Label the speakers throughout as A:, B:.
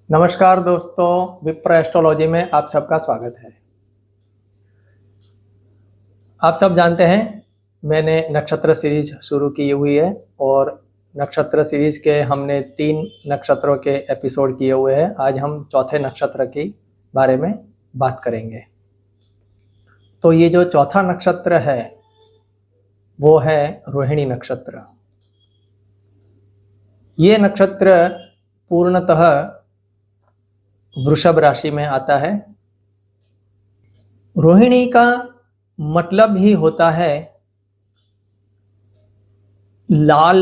A: नमस्कार दोस्तों, विप्र एस्ट्रोलॉजी में आप सबका स्वागत है। आप सब जानते हैं मैंने नक्षत्र सीरीज शुरू की हुई है और नक्षत्र सीरीज के हमने 3 नक्षत्रों के एपिसोड किए हुए हैं। आज हम चौथे नक्षत्र के बारे में बात करेंगे। तो ये जो चौथा नक्षत्र है वो है रोहिणी नक्षत्र। ये नक्षत्र पूर्णतः वृषभ राशि में आता है। रोहिणी का मतलब ही होता है लाल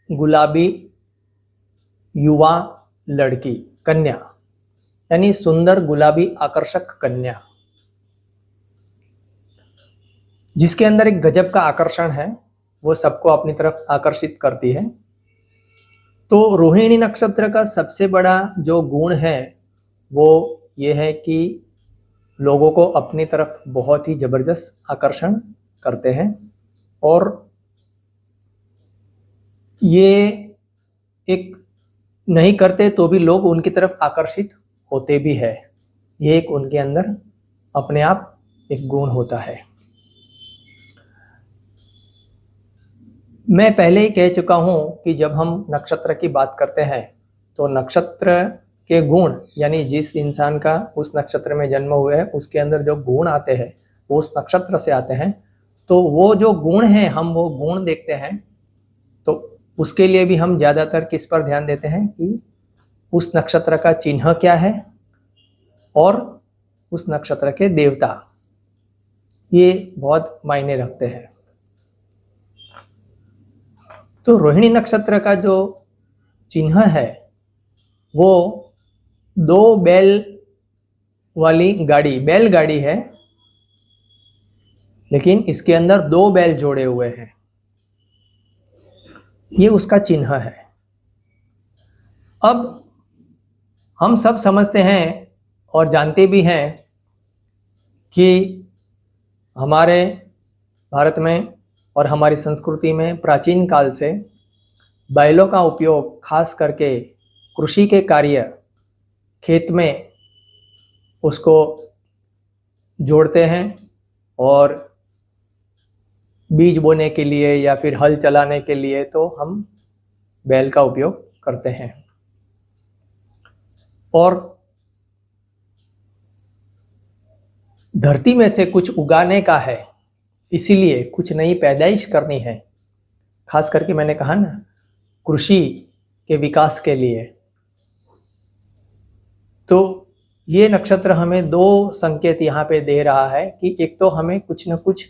A: गुलाबी युवा लड़की, कन्या, यानी सुंदर गुलाबी आकर्षक कन्या, जिसके अंदर एक गजब का आकर्षण है, वो सबको अपनी तरफ आकर्षित करती है। तो रोहिणी नक्षत्र का सबसे बड़ा जो गुण है वो ये है कि लोगों को अपनी तरफ बहुत ही जबरदस्त आकर्षण करते हैं और ये एक नहीं करते तो भी लोग उनकी तरफ आकर्षित होते भी है। ये एक उनके अंदर अपने आप एक गुण होता है। मैं पहले ही कह चुका हूं कि जब हम नक्षत्र की बात करते हैं तो नक्षत्र के गुण, यानी जिस इंसान का उस नक्षत्र में जन्म हुआ है उसके अंदर जो गुण आते हैं वो उस नक्षत्र से आते हैं। तो वो जो गुण हैं हम वो गुण देखते हैं। तो उसके लिए भी हम ज़्यादातर किस पर ध्यान देते हैं कि उस नक्षत्र का चिन्ह क्या है और उस नक्षत्र के देवता, ये बहुत मायने रखते हैं। तो रोहिणी नक्षत्र का जो चिन्ह है वो 2 बैल वाली गाड़ी, बैलगाड़ी है, लेकिन इसके अंदर 2 बैल जोड़े हुए हैं, ये उसका चिन्ह है। अब हम सब समझते हैं और जानते भी हैं कि हमारे भारत में और हमारी संस्कृति में प्राचीन काल से बैलों का उपयोग खास करके कृषि के कार्य, खेत में उसको जोड़ते हैं और बीज बोने के लिए या फिर हल चलाने के लिए तो हम बैल का उपयोग करते हैं। और धरती में से कुछ उगाने का है, इसीलिए कुछ नई पैदाइश करनी है, खास करके मैंने कहा ना कृषि के विकास के लिए। तो ये नक्षत्र हमें 2 संकेत यहाँ पे दे रहा है कि एक तो हमें कुछ न कुछ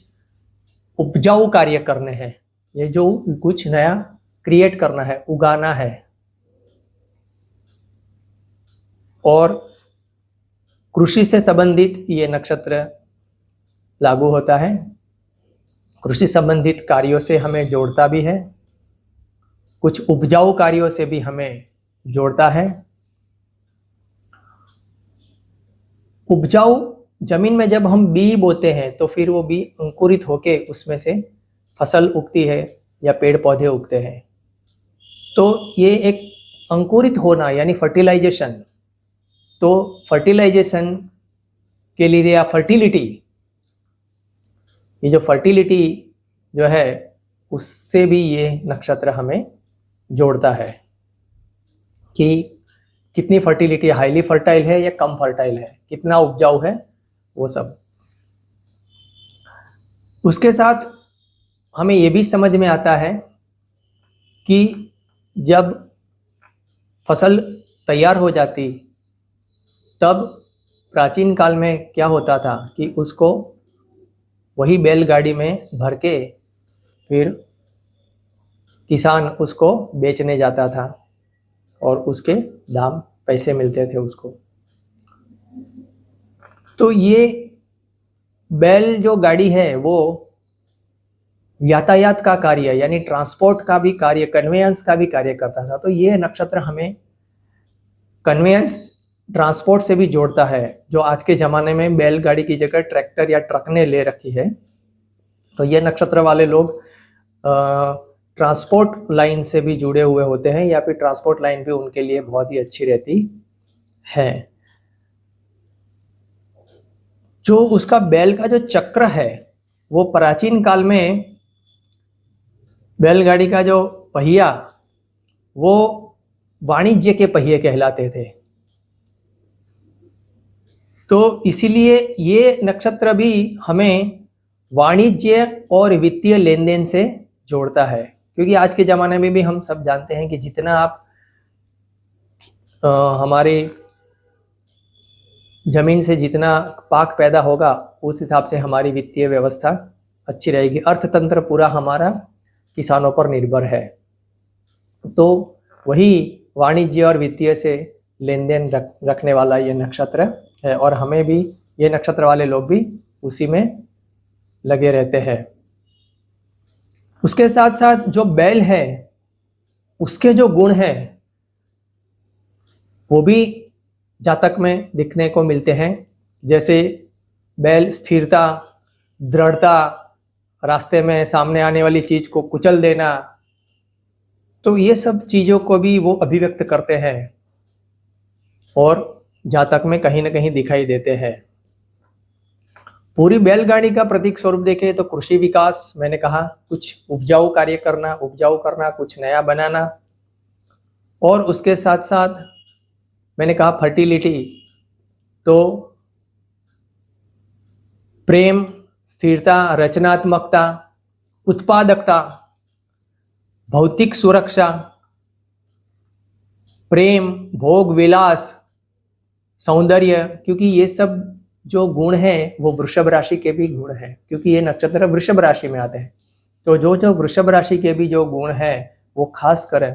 A: उपजाऊ कार्य करने हैं, ये जो कुछ नया क्रिएट करना है, उगाना है। और कृषि से संबंधित ये नक्षत्र लागू होता है, कृषि संबंधित कार्यों से हमें जोड़ता भी है, कुछ उपजाऊ कार्यों से भी हमें जोड़ता है। उपजाऊ जमीन में जब हम बी बोते हैं तो फिर वो बी अंकुरित होके उसमें से फसल उगती है या पेड़ पौधे उगते हैं। तो ये एक अंकुरित होना यानी फर्टिलाइजेशन। तो फर्टिलाइजेशन के लिए या फर्टिलिटी, ये जो फर्टिलिटी जो है उससे भी ये नक्षत्र हमें जोड़ता है कि कितनी फर्टिलिटी, हाईली फर्टाइल है या कम फर्टाइल है, कितना उपजाऊ है, वो सब। उसके साथ हमें ये भी समझ में आता है कि जब फसल तैयार हो जाती तब प्राचीन काल में क्या होता था कि उसको वही बैलगाड़ी में भर के फिर किसान उसको बेचने जाता था और उसके दाम, पैसे मिलते थे उसको। तो ये बैल जो गाड़ी है वो यातायात का कार्य यानी ट्रांसपोर्ट का भी कार्य, कन्वेयंस का भी कार्य करता था। तो ये नक्षत्र हमें कन्वेयंस, ट्रांसपोर्ट से भी जोड़ता है। जो आज के ज़माने में बैलगाड़ी की जगह ट्रैक्टर या ट्रक ने ले रखी है, तो ये नक्षत्र वाले लोग ट्रांसपोर्ट लाइन से भी जुड़े हुए होते हैं या फिर ट्रांसपोर्ट लाइन भी उनके लिए बहुत ही अच्छी रहती है। जो उसका बैल का जो चक्र है वो प्राचीन काल में बैलगाड़ी का जो पहिया वो वाणिज्य के पहिए कहलाते थे। तो इसीलिए ये नक्षत्र भी हमें वाणिज्य और वित्तीय लेन देन से जोड़ता है, क्योंकि आज के ज़माने में भी हम सब जानते हैं कि जितना आप हमारी ज़मीन से जितना पाक पैदा होगा उस हिसाब से हमारी वित्तीय व्यवस्था अच्छी रहेगी। अर्थतंत्र पूरा हमारा किसानों पर निर्भर है। तो वही वाणिज्य और वित्तीय से लेन देन रखने वाला ये नक्षत्र है, और हमें भी ये नक्षत्र वाले लोग भी उसी में लगे रहते हैं। उसके साथ साथ जो बैल है उसके जो गुण हैं वो भी जातक में दिखने को मिलते हैं। जैसे बैल स्थिरता, दृढ़ता, रास्ते में सामने आने वाली चीज को कुचल देना, तो ये सब चीजों को भी वो अभिव्यक्त करते हैं और जातक में कहीं ना कहीं दिखाई देते हैं। पूरी बैलगाड़ी का प्रतीक स्वरूप देखें तो कृषि विकास, मैंने कहा कुछ उपजाऊ कार्य करना, उपजाऊ करना, कुछ नया बनाना, और उसके साथ साथ मैंने कहा फर्टिलिटी, तो प्रेम, स्थिरता, रचनात्मकता, उत्पादकता, भौतिक सुरक्षा, प्रेम, भोग विलास, सौंदर्य, क्योंकि ये सब जो गुण हैं वो वृषभ राशि के भी गुण हैं, क्योंकि ये नक्षत्र वृषभ राशि में आते हैं। तो जो वृषभ राशि के भी जो गुण हैं वो खास कर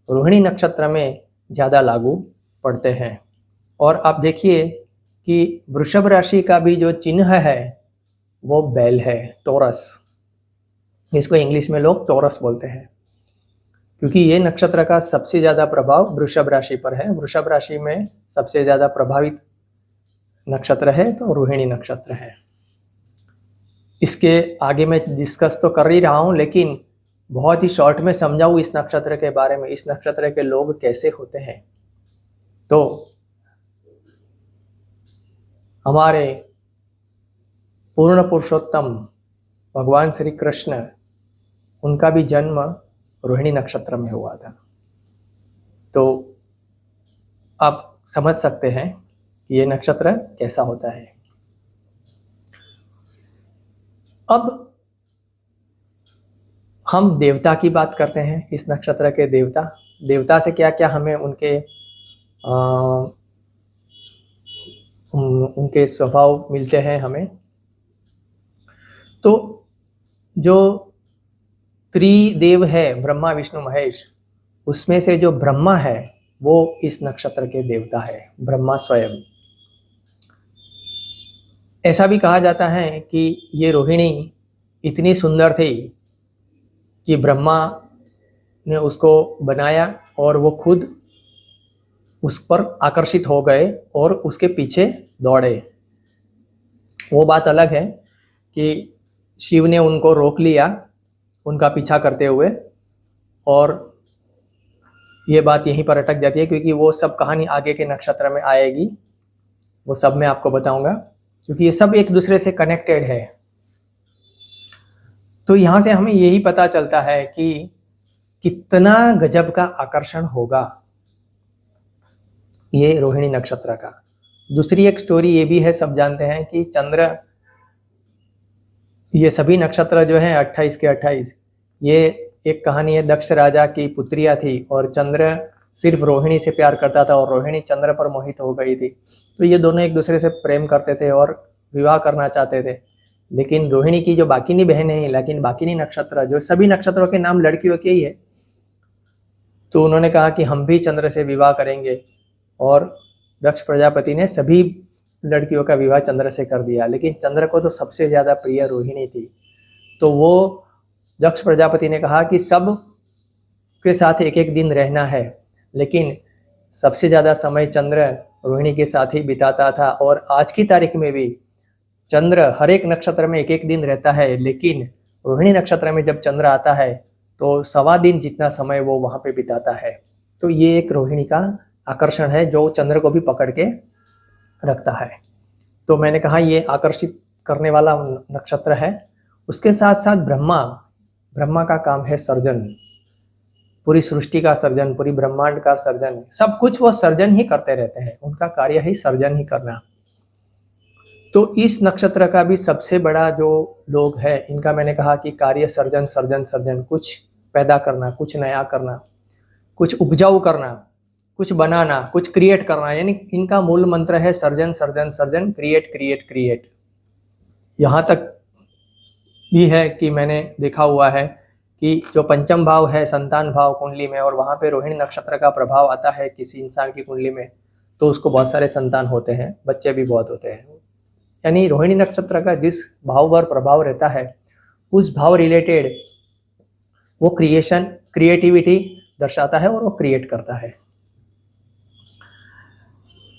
A: रोहिणी नक्षत्र में ज़्यादा लागू पड़ते हैं। और आप देखिए कि वृषभ राशि का भी जो चिन्ह है वो बैल है, टोरस। इसको इंग्लिश में लोग टोरस बोलते हैं, क्योंकि ये नक्षत्र का सबसे ज़्यादा प्रभाव वृषभ राशि पर है। वृषभ राशि में सबसे ज़्यादा प्रभावित नक्षत्र है तो रोहिणी नक्षत्र है। इसके आगे मैं डिस्कस तो कर ही रहा हूँ, लेकिन बहुत ही शॉर्ट में समझाऊँ इस नक्षत्र के बारे में, इस नक्षत्र के लोग कैसे होते हैं। तो हमारे पूर्ण पुरुषोत्तम भगवान श्री कृष्ण, उनका भी जन्म रोहिणी नक्षत्र में हुआ था। तो आप समझ सकते हैं कि ये नक्षत्र कैसा होता है। अब हम देवता की बात करते हैं। इस नक्षत्र के देवता से क्या क्या हमें उनके स्वभाव मिलते हैं हमें। तो जो त्रिदेव है, ब्रह्मा विष्णु महेश, उसमें से जो ब्रह्मा है वो इस नक्षत्र के देवता है, ब्रह्मा स्वयं। ऐसा भी कहा जाता है कि ये रोहिणी इतनी सुंदर थी कि ब्रह्मा ने उसको बनाया और वो खुद उस पर आकर्षित हो गए और उसके पीछे दौड़े। वो बात अलग है कि शिव ने उनको रोक लिया उनका पीछा करते हुए, और ये बात यहीं पर अटक जाती है, क्योंकि वो सब कहानी आगे के नक्षत्र में आएगी, वो सब मैं आपको बताऊंगा, क्योंकि ये सब एक दूसरे से कनेक्टेड है। तो यहाँ से हमें यही पता चलता है कि कितना गजब का आकर्षण होगा ये रोहिणी नक्षत्र का। दूसरी एक स्टोरी ये भी है, सब जानते हैं कि चंद्र, ये सभी नक्षत्र जो हैं 28 के 28, ये एक कहानी है, दक्ष राजा की पुत्रियां थी और चंद्र सिर्फ रोहिणी से प्यार करता था और रोहिणी चंद्र पर मोहित हो गई थी। तो ये दोनों एक दूसरे से प्रेम करते थे और विवाह करना चाहते थे। लेकिन रोहिणी की जो बाकिनी बहन है, लेकिन बाकिनी नक्षत्र, जो सभी नक्षत्रों के नाम लड़कियों के ही है, तो उन्होंने कहा कि हम भी चंद्र से विवाह करेंगे, और दक्ष प्रजापति ने सभी लड़कियों का विवाह चंद्र से कर दिया। लेकिन चंद्र को तो सबसे ज़्यादा प्रिय रोहिणी थी। तो वो दक्ष प्रजापति ने कहा कि सब के साथ एक एक दिन रहना है, लेकिन सबसे ज़्यादा समय चंद्र रोहिणी के साथ ही बिताता था। और आज की तारीख में भी चंद्र हर एक नक्षत्र में एक एक दिन रहता है, लेकिन रोहिणी नक्षत्र में जब चंद्र आता है तो 1.25 दिन जितना समय वो वहाँ पे बिताता है। तो ये एक रोहिणी का आकर्षण है जो चंद्र को भी पकड़ के रखता है। तो मैंने कहा ये आकर्षित करने वाला नक्षत्र है। उसके साथ साथ ब्रह्मा का काम है सर्जन, पूरी सृष्टि का सर्जन, पूरी ब्रह्मांड का सर्जन, सब कुछ वो सर्जन ही करते रहते हैं, उनका कार्य ही सर्जन ही करना। तो इस नक्षत्र का भी सबसे बड़ा जो लोग है, इनका मैंने कहा कि कार्य सर्जन सर्जन सर्जन, कुछ पैदा करना, कुछ नया करना, कुछ उपजाऊ करना, कुछ बनाना, कुछ क्रिएट करना, यानी इनका मूल मंत्र है surgeon surgeon surgeon, create create create. यहाँ तक भी है कि मैंने देखा हुआ है कि जो पंचम भाव है संतान भाव कुंडली में, और वहाँ पे रोहिणी नक्षत्र का प्रभाव आता है किसी इंसान की कुंडली में, तो उसको बहुत सारे संतान होते हैं, बच्चे भी बहुत होते हैं। यानी रोहिणी नक्षत्र का जिस भाव पर प्रभाव रहता है उस भाव रिलेटेड वो क्रिएटिविटी दर्शाता है और वो क्रिएट करता है,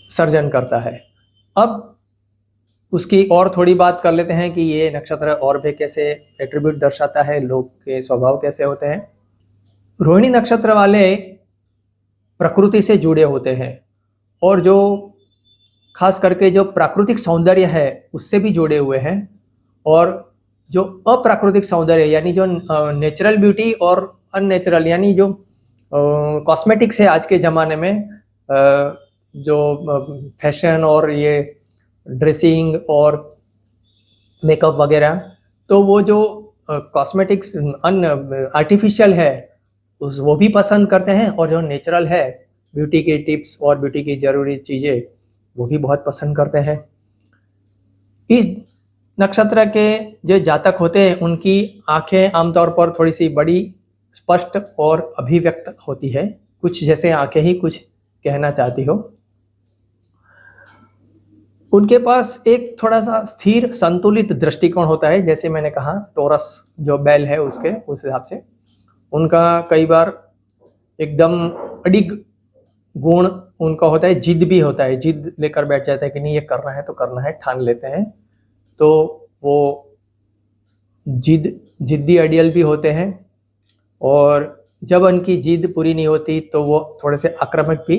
A: सर्जन करता है। अब उसकी और थोड़ी बात कर लेते हैं कि ये नक्षत्र और भी कैसे एट्रीब्यूट दर्शाता है, लोग के स्वभाव कैसे होते हैं। रोहिणी नक्षत्र वाले प्रकृति से जुड़े होते हैं और जो खास करके जो प्राकृतिक सौंदर्य है उससे भी जुड़े हुए हैं, और जो अप्राकृतिक सौंदर्य यानी जो नेचुरल ब्यूटी और अननेचुरल यानी जो कॉस्मेटिक्स है आज के ज़माने में, जो फैशन और ये ड्रेसिंग और मेकअप वगैरह, तो वो जो कॉस्मेटिक्स आर्टिफिशियल है वो भी पसंद करते हैं, और जो नेचुरल है ब्यूटी के टिप्स और ब्यूटी की ज़रूरी चीज़ें वो भी बहुत पसंद करते हैं। इस नक्षत्र के जो जातक होते हैं उनकी आंखें आमतौर पर थोड़ी सी बड़ी, स्पष्ट और अभिव्यक्त होती है, कुछ जैसे आंखें ही कुछ कहना चाहती हो। उनके पास एक थोड़ा सा स्थिर संतुलित दृष्टिकोण होता है, जैसे मैंने कहा टोरस जो बैल है उसके उस हिसाब से उनका कई बार एकदम अडिग गुण उनका होता है, जिद भी होता है, जिद लेकर बैठ जाता है कि नहीं ये करना है तो करना है, ठान लेते हैं। तो वो जिद्दी आइडियल भी होते हैं, और जब उनकी जिद पूरी नहीं होती तो वो थोड़े से आक्रामक भी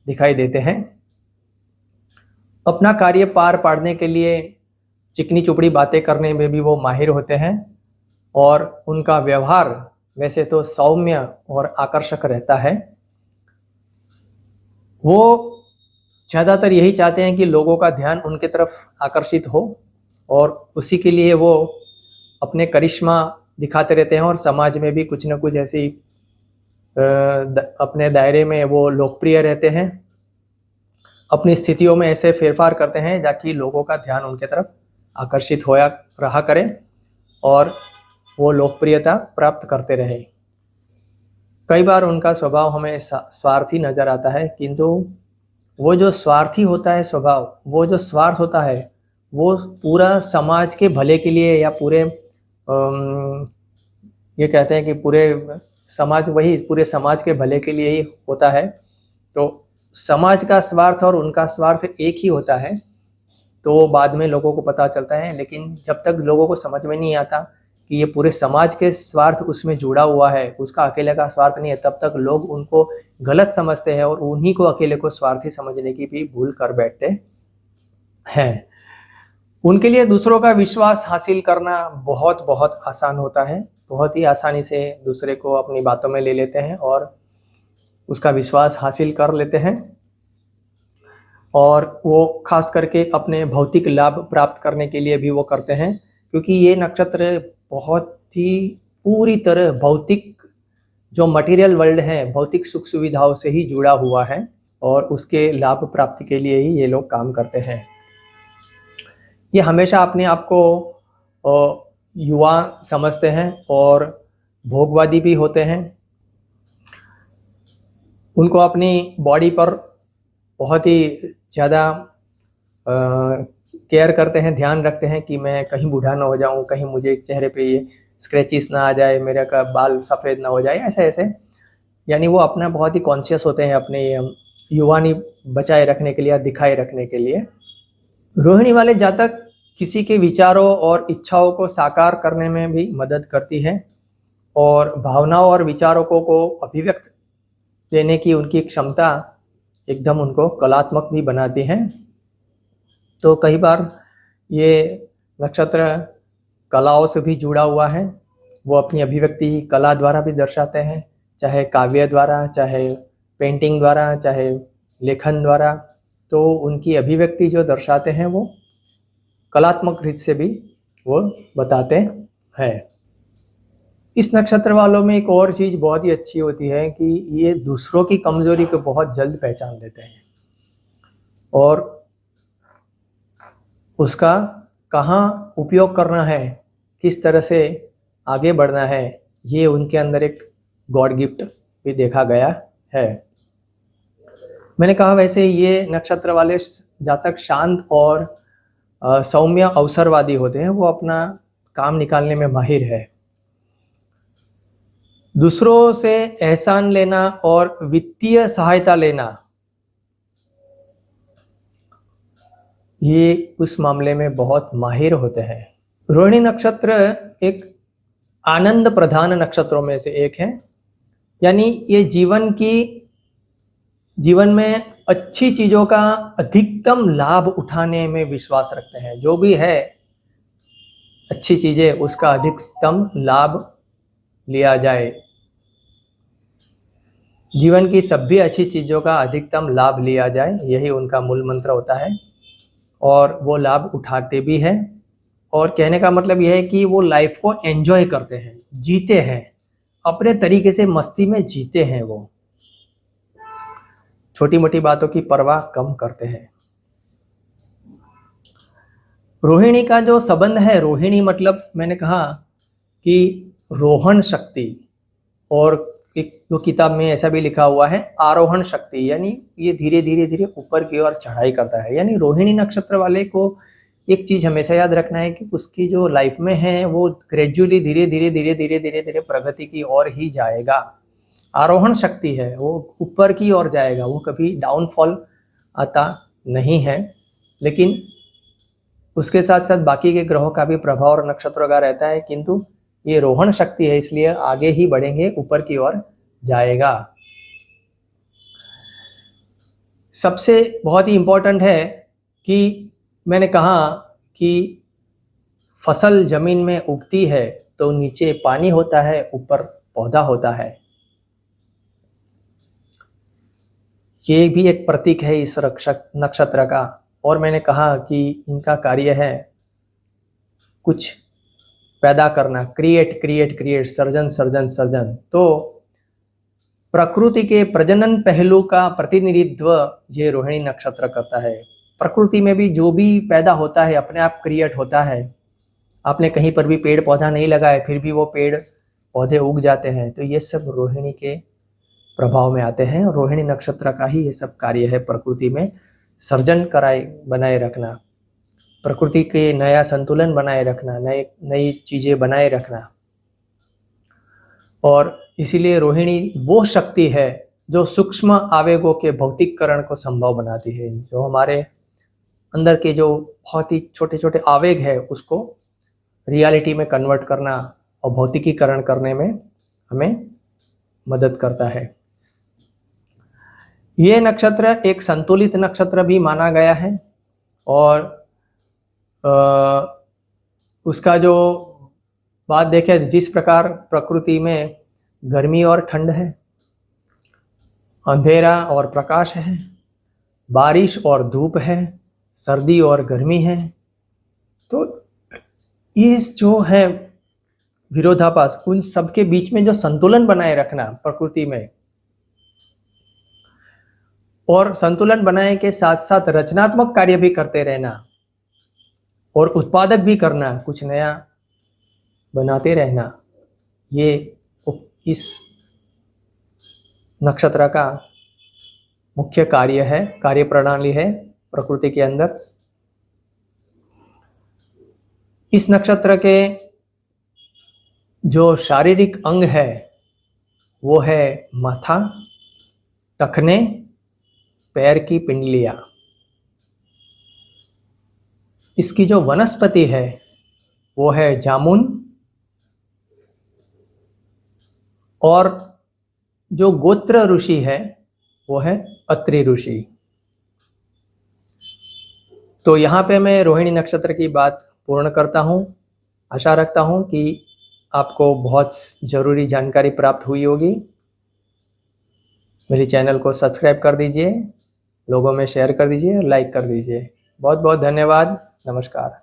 A: दिखाई देते हैं। अपना कार्य पार पाड़ने के लिए चिकनी चुपड़ी बातें करने में भी वो माहिर होते हैं, और उनका व्यवहार वैसे तो सौम्य और आकर्षक रहता है। वो ज़्यादातर यही चाहते हैं कि लोगों का ध्यान उनके तरफ आकर्षित हो, और उसी के लिए वो अपने करिश्मा दिखाते रहते हैं, और समाज में भी कुछ न कुछ ऐसी अपने दायरे में वो लोकप्रिय रहते हैं। अपनी स्थितियों में ऐसे फेरफार करते हैं ताकि लोगों का ध्यान उनके तरफ आकर्षित होया रहा करे और वो लोकप्रियता प्राप्त करते रहे। कई बार उनका स्वभाव हमें स्वार्थी नज़र आता है, किंतु वो जो स्वार्थी होता है स्वभाव, वो जो स्वार्थ होता है वो पूरा समाज के भले के लिए, या पूरे ये कहते हैं कि पूरे समाज के भले के लिए ही होता है। तो समाज का स्वार्थ और उनका स्वार्थ एक ही होता है, तो बाद में लोगों को पता चलता है। लेकिन जब तक लोगों को समझ में नहीं आता कि ये पूरे समाज के स्वार्थ उसमें जुड़ा हुआ है, उसका अकेले का स्वार्थ नहीं है, तब तक लोग उनको गलत समझते हैं और उन्हीं को अकेले को स्वार्थी समझने की भी भूल कर बैठते हैं। उनके लिए दूसरों का विश्वास हासिल करना बहुत बहुत आसान होता है, बहुत ही आसानी से दूसरे को अपनी बातों में ले लेते हैं और उसका विश्वास हासिल कर लेते हैं, और वो खास करके अपने भौतिक लाभ प्राप्त करने के लिए भी वो करते हैं, क्योंकि ये नक्षत्र बहुत ही पूरी तरह भौतिक जो मटेरियल वर्ल्ड है, भौतिक सुख सुविधाओं से ही जुड़ा हुआ है, और उसके लाभ प्राप्ति के लिए ही ये लोग काम करते हैं। ये हमेशा अपने आप को युवा समझते हैं और भोगवादी भी होते हैं। उनको अपनी बॉडी पर बहुत ही ज़्यादा केयर करते हैं, ध्यान रखते हैं कि मैं कहीं बूढ़ा ना हो जाऊं, कहीं मुझे चेहरे पे ये स्क्रैचेस ना आ जाए, मेरे का बाल सफ़ेद ना हो जाए, ऐसे ऐसे। यानी वो अपना बहुत ही कॉन्शियस होते हैं अपने युवानी बचाए रखने के लिए, दिखाए रखने के लिए। रोहिणी वाले जातक किसी के विचारों और इच्छाओं को साकार करने में भी मदद करती है, और भावनाओं और विचारों को अभिव्यक्त देने की उनकी क्षमता एकदम उनको कलात्मक भी बनाती हैं। तो कई बार ये नक्षत्र कलाओं से भी जुड़ा हुआ है। वो अपनी अभिव्यक्ति कला द्वारा भी दर्शाते हैं, चाहे काव्य द्वारा, चाहे पेंटिंग द्वारा, चाहे लेखन द्वारा। तो उनकी अभिव्यक्ति जो दर्शाते हैं वो कलात्मक रीत से भी वो बताते हैं। इस नक्षत्र वालों में एक और चीज़ बहुत ही अच्छी होती है कि ये दूसरों की कमजोरी को बहुत जल्द पहचान लेते हैं और उसका कहाँ उपयोग करना है, किस तरह से आगे बढ़ना है, ये उनके अंदर एक गॉड गिफ्ट भी देखा गया है। मैंने कहा वैसे ये नक्षत्र वाले जातक शांत और सौम्य अवसरवादी होते हैं। वो अपना काम निकालने में माहिर है। दूसरों से एहसान लेना और वित्तीय सहायता लेना, ये उस मामले में बहुत माहिर होते हैं। रोहिणी नक्षत्र एक आनंद प्रधान नक्षत्रों में से एक है, यानी ये जीवन में अच्छी चीज़ों का अधिकतम लाभ उठाने में विश्वास रखते हैं। जो भी है अच्छी चीज़ें, उसका अधिकतम लाभ लिया जाए। जीवन की सभी अच्छी चीज़ों का अधिकतम लाभ लिया जाए, यही उनका मूल मंत्र होता है और वो लाभ उठाते भी हैं। और कहने का मतलब यह है कि वो लाइफ को एंजॉय करते हैं, जीते हैं, अपने तरीके से मस्ती में जीते हैं। वो छोटी मोटी बातों की परवाह कम करते हैं। रोहिणी का जो संबंध है, रोहिणी मतलब मैंने कहा कि रोहन शक्ति, और एक दो किताब में ऐसा भी लिखा हुआ है आरोहण शक्ति, यानी ये धीरे धीरे धीरे ऊपर की ओर चढ़ाई करता है। यानी रोहिणी नक्षत्र वाले को एक चीज हमेशा याद रखना है कि उसकी जो लाइफ में है वो ग्रेजुअली धीरे धीरे धीरे धीरे धीरे धीरे प्रगति की ओर ही जाएगा। आरोहण शक्ति है, वो ऊपर की ओर जाएगा, वो कभी डाउनफॉल आता नहीं है। लेकिन उसके साथ साथ बाकी के ग्रहों का भी प्रभाव और नक्षत्रों का रहता है, किंतु ये रोहण शक्ति है, इसलिए आगे ही बढ़ेंगे, ऊपर की ओर जाएगा। सबसे बहुत ही इंपॉर्टेंट है कि मैंने कहा कि फसल जमीन में उगती है तो नीचे पानी होता है, ऊपर पौधा होता है। ये भी एक प्रतीक है इस नक्षत्र का। और मैंने कहा कि इनका कार्य है कुछ पैदा करना, create create create, surgeon surgeon surgeon. तो प्रकृति के प्रजनन पहलू का प्रतिनिधित्व ये रोहिणी नक्षत्र करता है। प्रकृति में भी जो भी पैदा होता है अपने आप क्रिएट होता है। आपने कहीं पर भी पेड़ पौधा नहीं लगाए, फिर भी वो पेड़ पौधे उग जाते हैं। तो ये सब रोहिणी के प्रभाव में आते हैं। रोहिणी नक्षत्र का ही ये सब कार्य है, प्रकृति में सर्जन बनाए रखना, प्रकृति के नया संतुलन बनाए रखना, नई चीजें बनाए रखना। और इसीलिए रोहिणी वो शक्ति है जो सूक्ष्म आवेगों के भौतिकीकरण को संभव बनाती है। जो हमारे अंदर के जो बहुत ही छोटे छोटे आवेग है उसको रियलिटी में कन्वर्ट करना और भौतिकीकरण करने में हमें मदद करता है। ये नक्षत्र एक संतुलित नक्षत्र भी माना गया है। और उसका जो बात देखें, जिस प्रकार प्रकृति में गर्मी और ठंड है, अंधेरा और प्रकाश है, बारिश और धूप है, सर्दी और गर्मी है, तो इस जो है विरोधाभास, उन सबके बीच में जो संतुलन बनाए रखना प्रकृति में, और संतुलन बनाए के साथ साथ रचनात्मक कार्य भी करते रहना और उत्पादक भी करना, कुछ नया बनाते रहना, ये इस नक्षत्र का मुख्य कार्य है, कार्य प्रणाली है प्रकृति के अंदर। इस नक्षत्र के जो शारीरिक अंग है वो है माथा, टखने, पैर की पिंडलियां। इसकी जो वनस्पति है वो है जामुन, और जो गोत्र ऋषि है वो है अत्रि ऋषि। तो यहाँ पे मैं रोहिणी नक्षत्र की बात पूर्ण करता हूँ। आशा रखता हूँ कि आपको बहुत ज़रूरी जानकारी प्राप्त हुई होगी। मेरे चैनल को सब्सक्राइब कर दीजिए, लोगों में शेयर कर दीजिए, लाइक कर दीजिए। बहुत बहुत धन्यवाद। नमस्कार।